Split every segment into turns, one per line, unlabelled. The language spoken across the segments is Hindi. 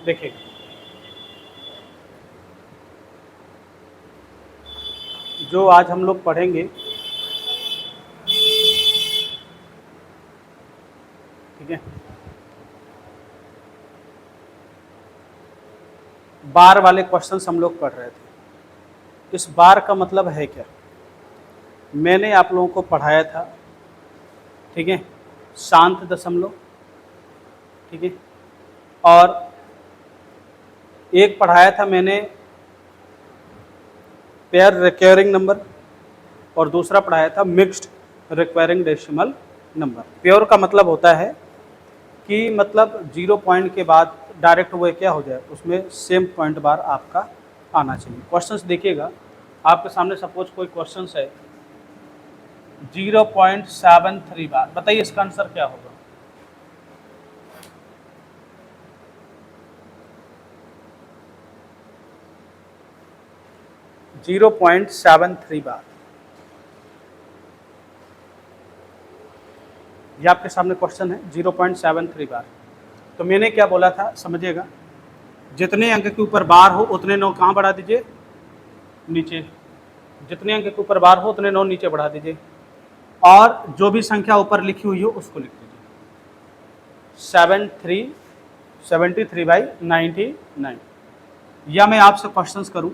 देखिए जो आज हम लोग पढ़ेंगे, ठीक है, बार वाले क्वेश्चंस हम लोग पढ़ रहे थे। इस बार का मतलब है क्या? मैंने आप लोगों को पढ़ाया था, ठीक है, शांत दशमलव, ठीक है, और एक पढ़ाया था मैंने पेयर रिक्वायरिंग नंबर, और दूसरा पढ़ाया था mixed requiring decimal number. Pure का मतलब होता है कि मतलब 0 पॉइंट के बाद डायरेक्ट वो क्या हो जाए, उसमें सेम पॉइंट बार आपका आना चाहिए। क्वेश्चंस देखिएगा, आपके सामने सपोज कोई क्वेश्चंस है 0.73 बार, बताइए इसका आंसर क्या होगा? जीरो 0.73 बार, ये आपके सामने क्वेश्चन है 0.73 बार। तो मैंने क्या बोला था समझिएगा, जितने अंक के ऊपर बार हो उतने 9 कहाँ बढ़ा दीजिए, नीचे। जितने अंक के ऊपर बार हो उतने 9 नीचे बढ़ा दीजिए, और जो भी संख्या ऊपर लिखी हुई हो उसको लिख दीजिए। 73/99। या मैं आपसे क्वेश्चंस करूं,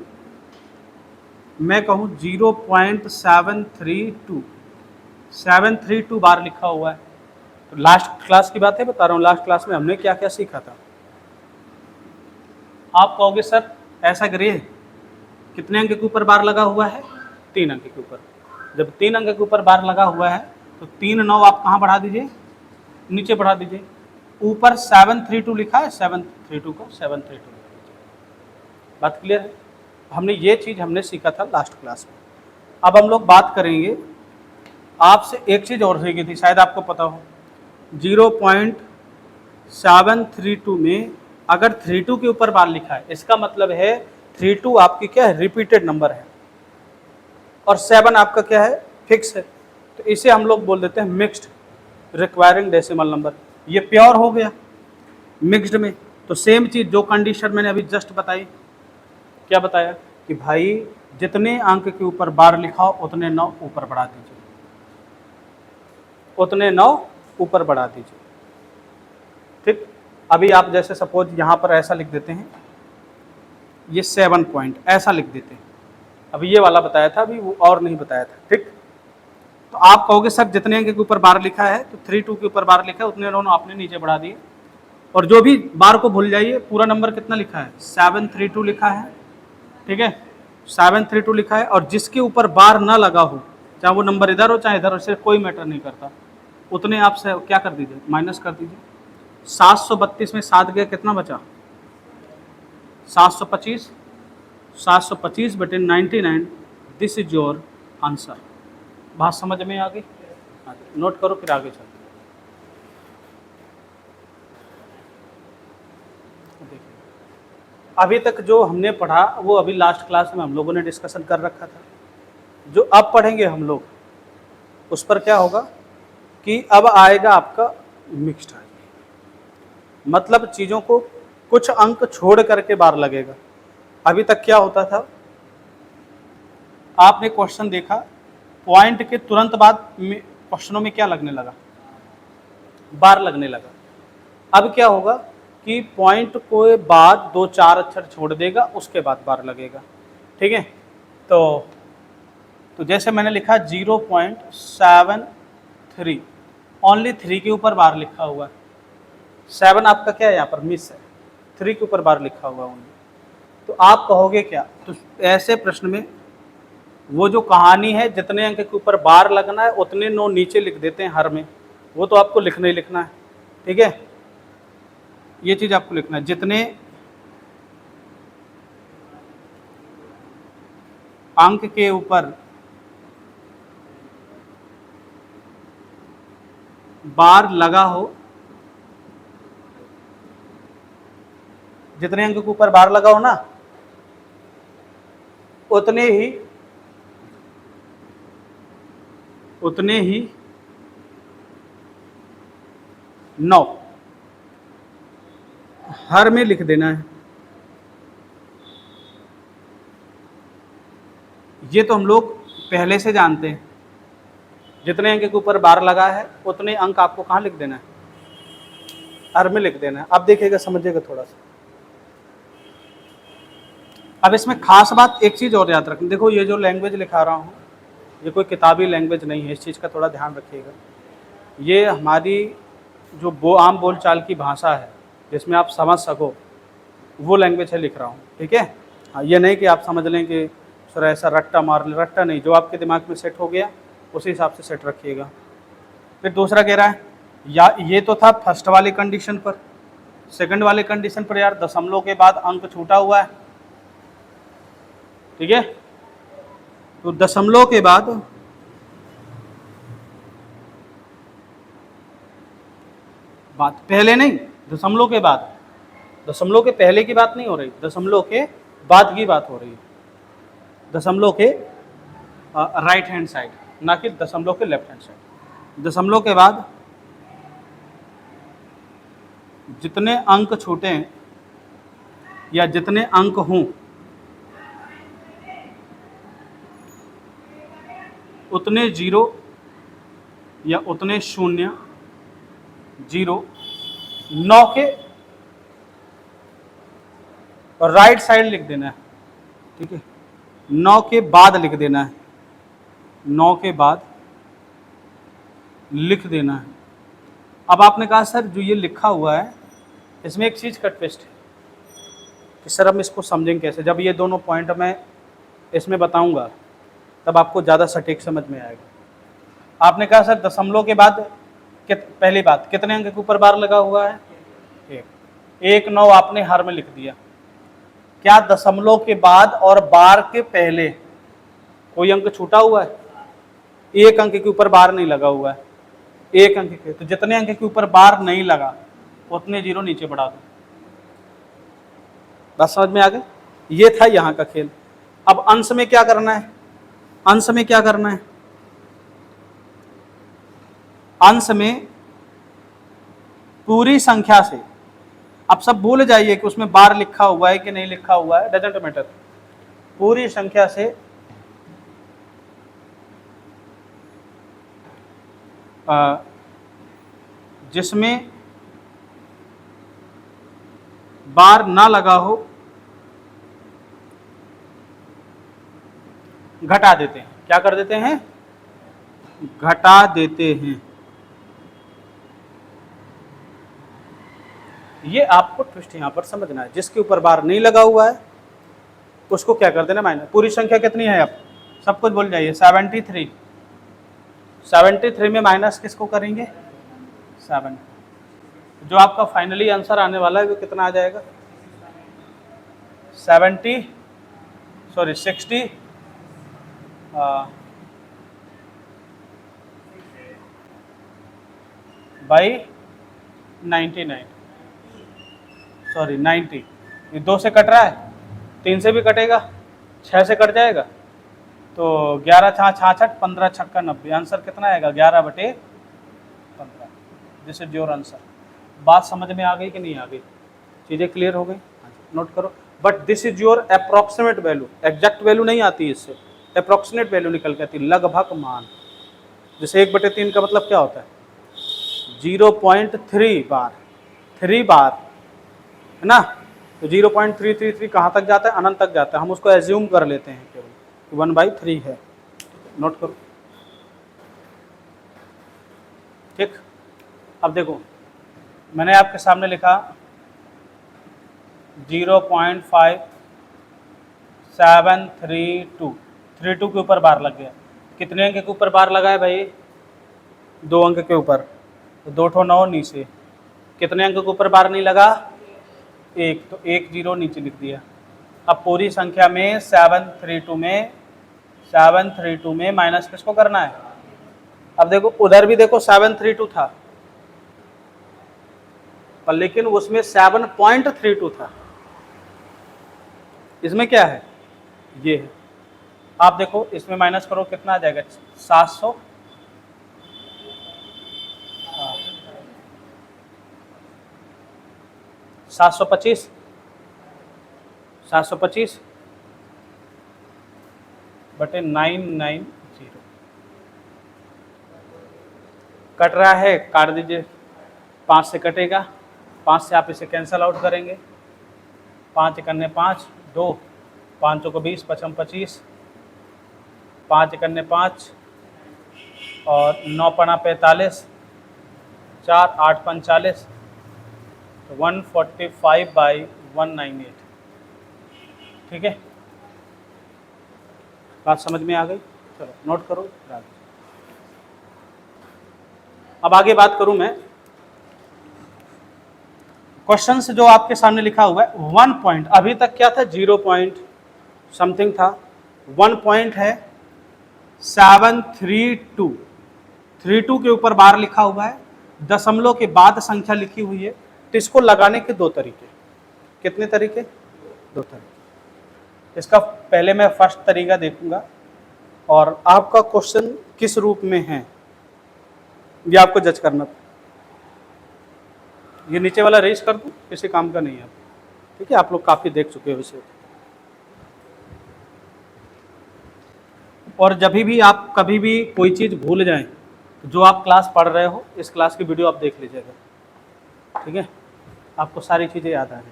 मैं कहूं 0.732 बार लिखा हुआ है, तो लास्ट क्लास की बात है बता रहा हूँ, लास्ट क्लास में हमने क्या क्या सीखा था। आप कहोगे सर ऐसा करिए, कितने अंक के ऊपर बार लगा हुआ है? 3 अंक के ऊपर। जब 3 अंक के ऊपर बार लगा हुआ है तो 3 9 आप कहाँ बढ़ा दीजिए, नीचे बढ़ा दीजिए। ऊपर 732 लिखा है, 732 को 732। बात क्लियर है? हमने ये चीज़ हमने सीखा था लास्ट क्लास में। अब हम लोग बात करेंगे, आपसे एक चीज़ और सीखी थी, शायद आपको पता हो, 0.732 में अगर 32 के ऊपर बार लिखा है, इसका मतलब है 32 आपकी क्या है, रिपीटेड नंबर है, और 7 आपका क्या है, फिक्स है। तो इसे हम लोग बोल देते हैं मिक्स्ड रिक्वायरिंग डेसिमल नंबर। ये प्योर हो गया मिक्स्ड में। तो सेम चीज़ जो कंडीशन मैंने अभी जस्ट बताई, क्या बताया कि भाई जितने अंक के ऊपर बार लिखा हो उतने 9 ऊपर बढ़ा दीजिए, उतने 9 ऊपर बढ़ा दीजिए। ठीक, अभी आप जैसे सपोज यहाँ पर ऐसा लिख देते हैं, ये 7 पॉइंट ऐसा लिख देते हैं। अभी ये वाला बताया था, अभी वो और नहीं बताया था। ठीक, तो आप कहोगे सर जितने अंक के ऊपर बार लिखा है, तो 32 के ऊपर बार लिखा है उतने 9 आपने नीचे बढ़ा दिए, और जो भी बार को भूल जाइए, पूरा नंबर कितना लिखा है, 732 लिखा है, ठीक है, 732 लिखा है, और जिसके ऊपर बार ना लगा हो, चाहे वो नंबर इधर हो चाहे इधर हो, सिर्फ कोई मैटर नहीं करता, उतने आप से क्या कर दीजिए, माइनस कर दीजिए। 732 में 7 गया, कितना बचा, 725। 725 बटे 99, दिस इज योर आंसर। बात समझ में आ गई? नोट करो फिर आगे चलते। अभी तक जो हमने पढ़ा वो अभी लास्ट क्लास में हम लोगों ने डिस्कशन कर रखा था। जो अब पढ़ेंगे हम लोग उस पर क्या होगा कि अब आएगा आपका मिक्स्ड, मतलब चीज़ों को कुछ अंक छोड़ करके बार लगेगा। अभी तक क्या होता था, आपने क्वेश्चन देखा, पॉइंट के तुरंत बाद क्वेश्चनों में क्या लगने लगा, बार लगने लगा। अब क्या होगा कि पॉइंट को बाद 2-4 अक्षर छोड़ देगा, उसके बाद बार लगेगा। ठीक है, तो जैसे मैंने लिखा 0.73, ओनली 3 के ऊपर बार लिखा हुआ है, 7 आपका क्या है यहाँ पर मिस है, 3 के ऊपर बार लिखा हुआ ओनली। तो आप कहोगे क्या, तो ऐसे प्रश्न में वो जो कहानी है, जितने अंक के ऊपर बार लगना है उतने 9 नीचे लिख देते हैं हर में, वो तो आपको लिखना ही लिखना है। ठीक है, ये चीज़ आपको लिखना है, जितने अंक के ऊपर बार लगा हो, जितने अंक के ऊपर बार लगा हो ना, उतने ही 9 हर में लिख देना है। ये तो हम लोग पहले से जानते हैं, जितने अंक के ऊपर बार लगा है उतने अंक आपको कहाँ लिख देना है, हर में लिख देना है। अब देखिएगा, समझिएगा थोड़ा सा। अब इसमें खास बात एक चीज़ और याद रखें, देखो ये जो लैंग्वेज लिखा रहा हूँ ये कोई किताबी लैंग्वेज नहीं है, इस चीज़ का थोड़ा ध्यान रखिएगा। ये हमारी जो आम बोलचाल की भाषा है जिसमें आप समझ सको, वो लैंग्वेज है लिख रहा हूँ, ठीक है। हाँ, ये नहीं कि आप समझ लें कि सर ऐसा रट्टा मार ले, रट्टा नहीं, जो आपके दिमाग में सेट हो गया उसी हिसाब से सेट रखिएगा। फिर दूसरा कह रहा है, या ये तो था फर्स्ट वाली कंडीशन पर। सेकंड वाली कंडीशन पर यार दशमलव के बाद अंक छूटा हुआ है, ठीक है। तो दशमलव के बाद बात पहले नहीं, दशमलव के बाद, दशमलव के पहले की बात नहीं हो रही, दशमलव के बाद की बात हो रही है, दशमलव के राइट हैंड साइड, ना कि दशमलव के लेफ्ट हैंड साइड। दशमलव के बाद जितने अंक छूटे हैं या जितने अंक हों उतने जीरो या उतने शून्य, जीरो 9 के राइट साइड लिख देना है, ठीक है। 9 के बाद लिख देना है, 9 के बाद लिख देना है। अब आपने कहा सर जो ये लिखा हुआ है इसमें एक चीज़ का ट्विस्ट है कि सर हम इसको समझेंगे कैसे। जब ये दोनों पॉइंट मैं इसमें बताऊंगा तब आपको ज़्यादा सटीक समझ में आएगा। आपने कहा सर दशमलव के बाद पहली बात कितने अंक के ऊपर बार लगा हुआ है, एक 9 आपने हर में लिख दिया। क्या दशमलव के बाद और बार के पहले कोई अंक छूटा हुआ है? एक अंक के ऊपर बार नहीं लगा हुआ है, एक अंक के, तो जितने अंक के ऊपर बार नहीं लगा उतने जीरो नीचे बढ़ा दो। बात समझ में आ गई? ये था यहाँ का खेल। अब अंश में क्या करना है, अंश में क्या करना है, अंश में पूरी संख्या से, अब सब भूल जाइए कि उसमें बार लिखा हुआ है कि नहीं लिखा हुआ है, डजंट मैटर। पूरी संख्या से जिसमें बार ना लगा हो घटा देते हैं। क्या कर देते हैं? घटा देते हैं। ये आपको ट्विस्ट यहां पर समझना है। जिसके ऊपर बार नहीं लगा हुआ है उसको क्या कर देना, माइनस। पूरी संख्या कितनी है? अब सब कुछ बोल जाइए, 73। 73 में माइनस किसको करेंगे? 7। जो आपका फाइनली आंसर आने वाला है वो कितना आ जाएगा? 60 बाई 99, सॉरी 90। ये 2 से कट रहा है, 3 से भी कटेगा, 6 से कट जाएगा, तो 11 × 66, 15 × 6 90। आंसर कितना आएगा? 11/15। This is your answer. बात समझ में आ गई कि नहीं आ गई? चीज़ें क्लियर हो गई? नोट करो। But this is your approximate value, exact value नहीं आती इससे, अप्रॉक्सीमेट वैल्यू निकल के आती है, लगभग मान। जैसे 1/3 का मतलब क्या होता है? 0.3 बार, 3 बार है ना। तो 0.333 कहाँ तक जाता है? अनंत तक जाता है। हम उसको एज्यूम कर लेते हैं केवल 1/3 है। नोट करो, ठीक। अब देखो मैंने आपके सामने लिखा 0.5732, 32 के ऊपर बार लग गया। कितने अंक के ऊपर बार लगा है भाई? 2 अंक के ऊपर, तो 2 ठो 9 नीचे। कितने अंक के ऊपर बार नहीं लगा? 1, तो 1 0 नीचे लिख दिया। अब पूरी संख्या में 732 में माइनस किसको करना है? अब देखो उधर भी देखो 732 था, पर लेकिन उसमें 7.32 था। इसमें क्या है? ये है। आप देखो इसमें माइनस करो, कितना आ जाएगा? 700, 700 725 बटे 990 कट रहा है, काट दीजिए। 5 से कटेगा, 5 से आप इसे कैंसल आउट करेंगे। 5 एकन्ने 5, 2, 5 को 20, 55 25, 5 एकन्ने 5 और 9 पना 45, 4 8 45, तो 145/198। ठीक है, बात समझ में आ गई? चलो नोट करो। अब आगे बात करूं मैं, क्वेश्चन से जो आपके सामने लिखा हुआ है 1 पॉइंट, अभी तक क्या था 0 पॉइंट समथिंग था, 1 पॉइंट है 732, 32 के ऊपर बार लिखा हुआ है, दशमलव के बाद संख्या लिखी हुई है। तो इसको लगाने के दो तरीके। कितने तरीके? दो तरीके। इसका पहले मैं फर्स्ट तरीका देखूंगा और आपका क्वेश्चन किस रूप में है ये आपको जज करना। ये नीचे वाला रेस कर दूं, किसी काम का नहीं है। ठीक है, आप लोग काफी देख चुके हो विषय। और जब भी आप कभी भी कोई चीज भूल जाएं तो जो आप क्लास पढ़ रहे हो इस क्लास की वीडियो आप देख लीजिएगा। ठीक है, आपको सारी चीजें याद आ जाएंगी।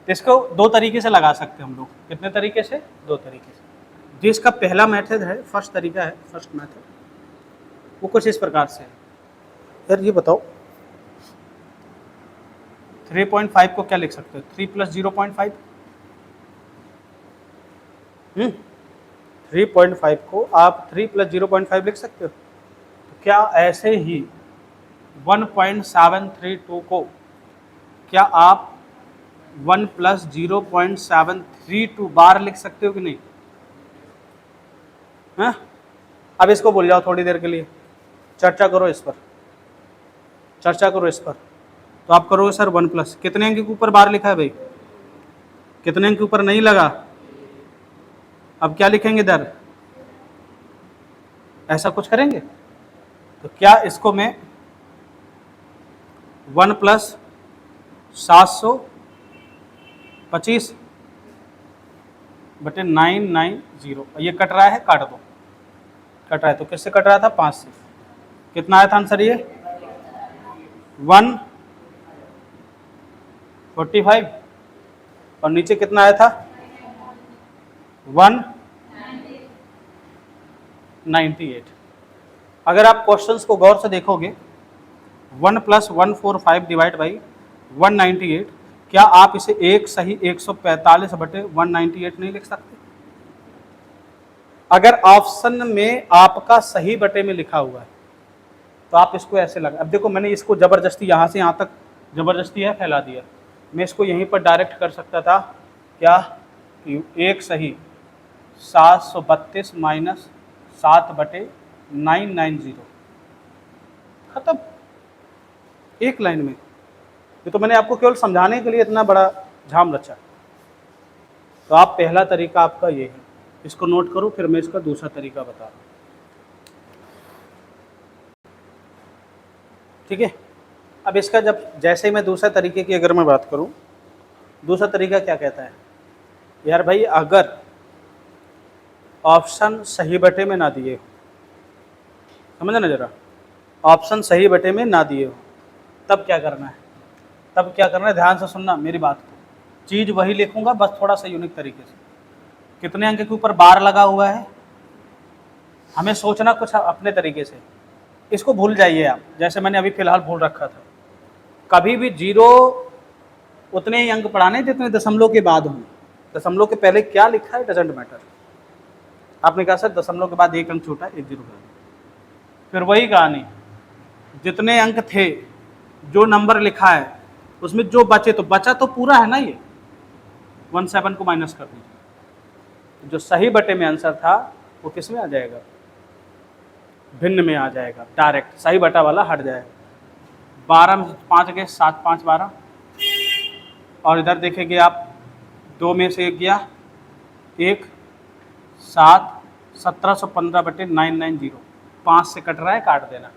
इसको दो तरीके से लगा सकते हैं हम लोग। कितने तरीके से? दो तरीके से। जिसका पहला मेथड है, फर्स्ट तरीका है, फर्स्ट मेथड, वो कुछ इस प्रकार से है। यार ये बताओ 3.5 को क्या लिख सकते हो? 3 + 0.5। 3.5 को आप 3 + 0.5 लिख सकते हो। तो क्या ऐसे ही 1.732 को क्या आप 1 + 0.732 बार लिख सकते हो कि नहीं? हाँ, अब इसको भूल जाओ थोड़ी देर के लिए, चर्चा करो इस पर, चर्चा करो इस पर। तो आप करोगे सर 1 प्लस, कितने अंक के ऊपर बार लिखा है भाई? कितने अंक के ऊपर नहीं लगा? अब क्या लिखेंगे इधर? ऐसा कुछ करेंगे? तो क्या इसको मैं 1 + 725 बटे 990, ये कट रहा है, काट दो। कट रहा है तो किससे कट रहा था? 5 से। कितना आया था आंसर? ये 145 और नीचे कितना आया था? 198। अगर आप क्वेश्चंस को गौर से देखोगे 1 + 145 डिवाइड बाई 198, क्या आप इसे एक सही 145 बटे 198 नहीं लिख सकते? अगर ऑप्शन में आपका सही बटे में लिखा हुआ है तो आप इसको ऐसे लगा। अब देखो मैंने इसको जबरदस्ती यहाँ से यहाँ तक जबरदस्ती है फैला दिया। मैं इसको यहीं पर डायरेक्ट कर सकता था, क्या कि एक सही 732 माइनस 7 बटे 990, खत्म, एक लाइन में। ये तो मैंने आपको केवल समझाने के लिए इतना बड़ा झाम रचा। तो आप पहला तरीका आपका ये है, इसको नोट करो, फिर मैं इसका दूसरा तरीका बता रहा हूँ। ठीक है, अब इसका जब जैसे ही मैं दूसरा तरीके की अगर मैं बात करूं, दूसरा तरीका क्या कहता है? यार भाई अगर ऑप्शन सही बटे में ना दिए हो, समझना ना जरा, ऑप्शन सही बटे में ना दिए हो, तब क्या करना है? तब क्या करना है? ध्यान से सुनना मेरी बात को। चीज़ वही लिखूंगा, बस थोड़ा सा यूनिक तरीके से। कितने अंक के ऊपर बार लगा हुआ है, हमें सोचना कुछ अपने तरीके से। इसको भूल जाइए आप, जैसे मैंने अभी फिलहाल भूल रखा था। कभी भी 0 उतने ही अंक पढ़ाने जितने दशमलव के बाद हों। दशमलव के पहले क्या लिखा है डजेंट मैटर। आपने कहा सर दशमलव के बाद एक अंक छूटा, 1 0 फिर वही कहानी, जितने अंक थे, जो नंबर लिखा है उसमें जो बचे, तो बचा तो पूरा है ना, ये 17 को माइनस कर दीजिए। जो सही बटे में आंसर था वो किस में आ जाएगा? भिन्न में आ जाएगा, डायरेक्ट सही बटा वाला हट जाएगा। 12 में 5 गए, 7 5 12, और इधर देखेंगे आप 2 में से 1 गया, 1 7 1715 बटे 990, 5 से कट रहा है, काट देना।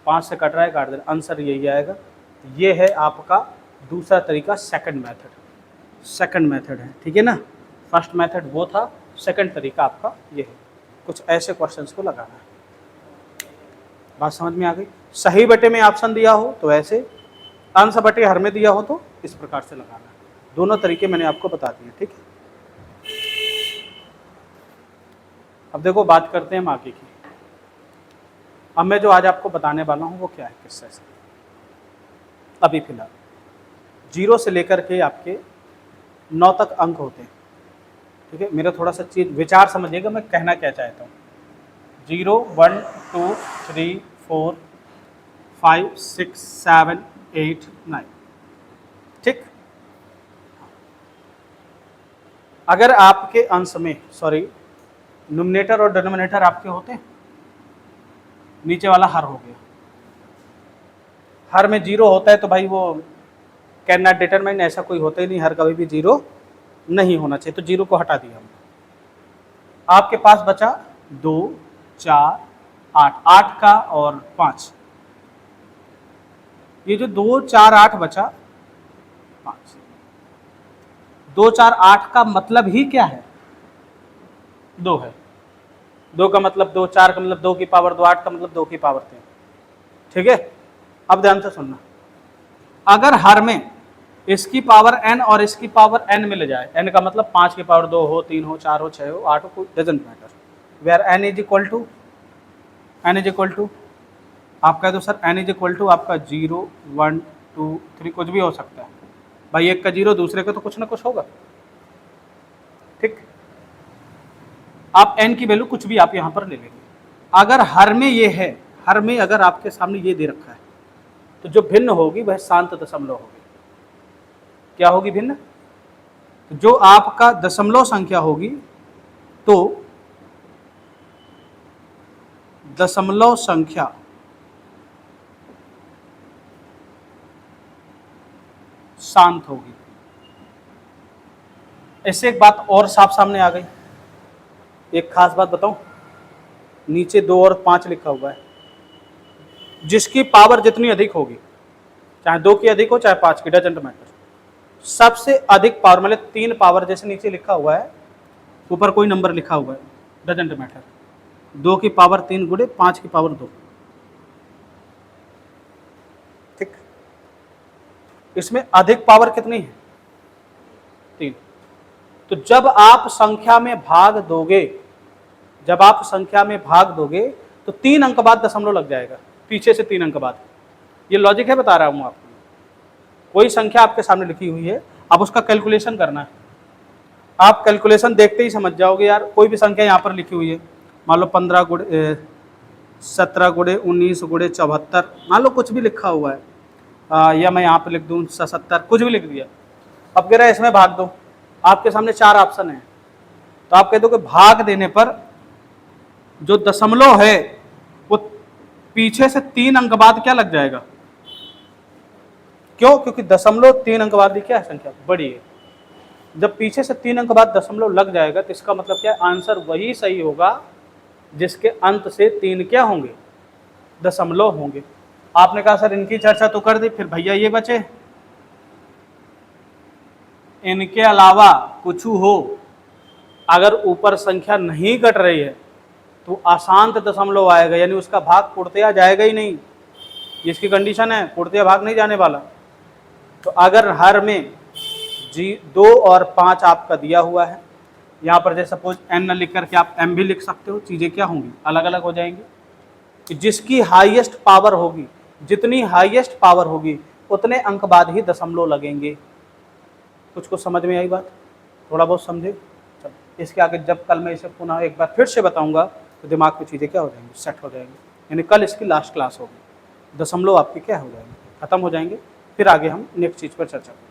5 से कट रहा है, काट देना, आंसर यही आएगा। ये है आपका दूसरा तरीका, सेकंड मेथड है, ठीक है ना। फर्स्ट मेथड वो था, सेकंड तरीका आपका ये है। कुछ ऐसे क्वेश्चंस को लगाना है। बात समझ में आ गई। सही बटे में ऑप्शन दिया हो तो ऐसे, अंश बटे हर में दिया हो तो इस प्रकार से लगाना है। दोनों तरीके मैंने आपको बता दिए, ठीक है। अब देखो बात करते हैं हम आगे की। अब मैं जो आज आपको बताने वाला हूँ वो क्या है, किससे से अभी फिलहाल 0 से लेकर के आपके 9 तक अंक होते हैं, ठीक है। मेरा थोड़ा सा चीज विचार समझिएगा, मैं कहना क्या चाहता हूँ। 0 1 2 3 4 5 6 7 8 9, ठीक। अगर आपके अंश में, सॉरी, न्यूमरेटर और डिनोमिनेटर आपके होते हैं, नीचे वाला हर हो गया, हर में 0 होता है तो भाई वो कैन नॉट डिटरमाइन, ऐसा कोई होता ही नहीं, हर कभी भी 0 नहीं होना चाहिए, तो 0 को हटा दिया हमने। आपके पास बचा 2 4 8, 8 का और 5, ये जो 2 4 8 बचा 5, 2 4 8 का मतलब ही क्या है, 2 है। 2 का मतलब 2, 4 का मतलब 2 की पावर 2, 8 का मतलब 2 की पावर 3, ठीक है। अब ध्यान से सुनना, अगर हर में इसकी पावर n और इसकी पावर n मिल जाए, n का मतलब 5 की पावर 2 हो, 3 हो, 4 हो, 6 हो, 8 हो, doesn't matter, where n is equal to आप कह दो sir n is equal to आपका 0 1 2 3, कुछ भी हो सकता है भाई, एक का 0 दूसरे का तो कुछ ना कुछ होगा, ठीक। आप n की वैल्यू कुछ भी आप यहां पर ले लेंगे। अगर हर में ये है, हर में अगर आपके सामने ये दे रखा है, तो जो भिन्न होगी वह शांत दशमलव होगी। क्या होगी भिन्न? जो आपका दशमलव संख्या होगी, तो दशमलव संख्या शांत होगी। ऐसे एक बात और साफ सामने आ गई। एक खास बात बताऊं, नीचे 2 और 5 लिखा हुआ है, जिसकी पावर जितनी अधिक होगी, चाहे 2 की अधिक हो चाहे 5 की, डजंट मैटर, सबसे अधिक पावर मतलब 3 पावर, जैसे नीचे लिखा हुआ है, ऊपर कोई नंबर लिखा हुआ है, डजंट मैटर, 2 की पावर 3 गुणे 5 की पावर 2, ठीक। इसमें अधिक पावर कितनी है? 3। तो जब आप संख्या में भाग दोगे, तो 3 अंक बाद दशमलव लग जाएगा, पीछे से 3 अंक बाद। ये लॉजिक है, बता रहा हूं आपको। कोई संख्या आपके सामने लिखी हुई है, अब उसका कैलकुलेशन करना है। आप कैलकुलेशन देखते ही समझ जाओगे यार, कोई भी संख्या यहाँ पर लिखी हुई है, मान लो 15 गुणे 17 गुणे 19 गुणे 74, मान लो कुछ भी लिखा हुआ है, या मैं यहाँ पर लिख दूँ 77, कुछ भी लिख दिया। अब कह रहा है इसमें भाग दो, आपके सामने 4 ऑप्शन है, तो आप कह दो कि भाग देने पर जो दशमलव है वो पीछे से 3 अंक बाद क्या लग जाएगा? क्यों? क्योंकि दशमलव 3 अंक बाद क्या है, संख्या बड़ी है। जब पीछे से 3 अंक बाद दशमलव लग जाएगा तो इसका मतलब क्या है, आंसर वही सही होगा जिसके अंत से 3 क्या होंगे, दशमलव होंगे। आपने कहा सर इनकी चर्चा तो कर दी, फिर भैया ये बचे, इनके अलावा कुछ हो, अगर ऊपर संख्या नहीं घट रही है तो अशांत दशमलव आएगा, यानी उसका भाग पूर्णतया जाएगा ही नहीं। इसकी कंडीशन है, पूर्णतया भाग नहीं जाने वाला। तो अगर हर में 2 और 5 आपका दिया हुआ है, यहाँ पर जैसे सपोज n न लिख करके आप m भी लिख सकते हो, चीज़ें क्या होंगी, अलग अलग हो जाएंगी। कि जिसकी हाईएस्ट पावर होगी, जितनी हाईएस्ट पावर होगी उतने अंक बाद ही दशमलव लगेंगे। कुछ समझ में आई बात? थोड़ा बहुत समझे? चलो, इसके आगे जब कल मैं इसे पुनः एक बार फिर से बताऊंगा तो दिमाग में चीज़ें क्या हो जाएंगी, सेट हो जाएंगी। यानी कल इसकी लास्ट क्लास होगी, दशमलव आपके क्या हो जाएंगे, खत्म हो जाएंगे। फिर आगे हम नेक्स्ट चीज़ पर चर्चा करेंगे।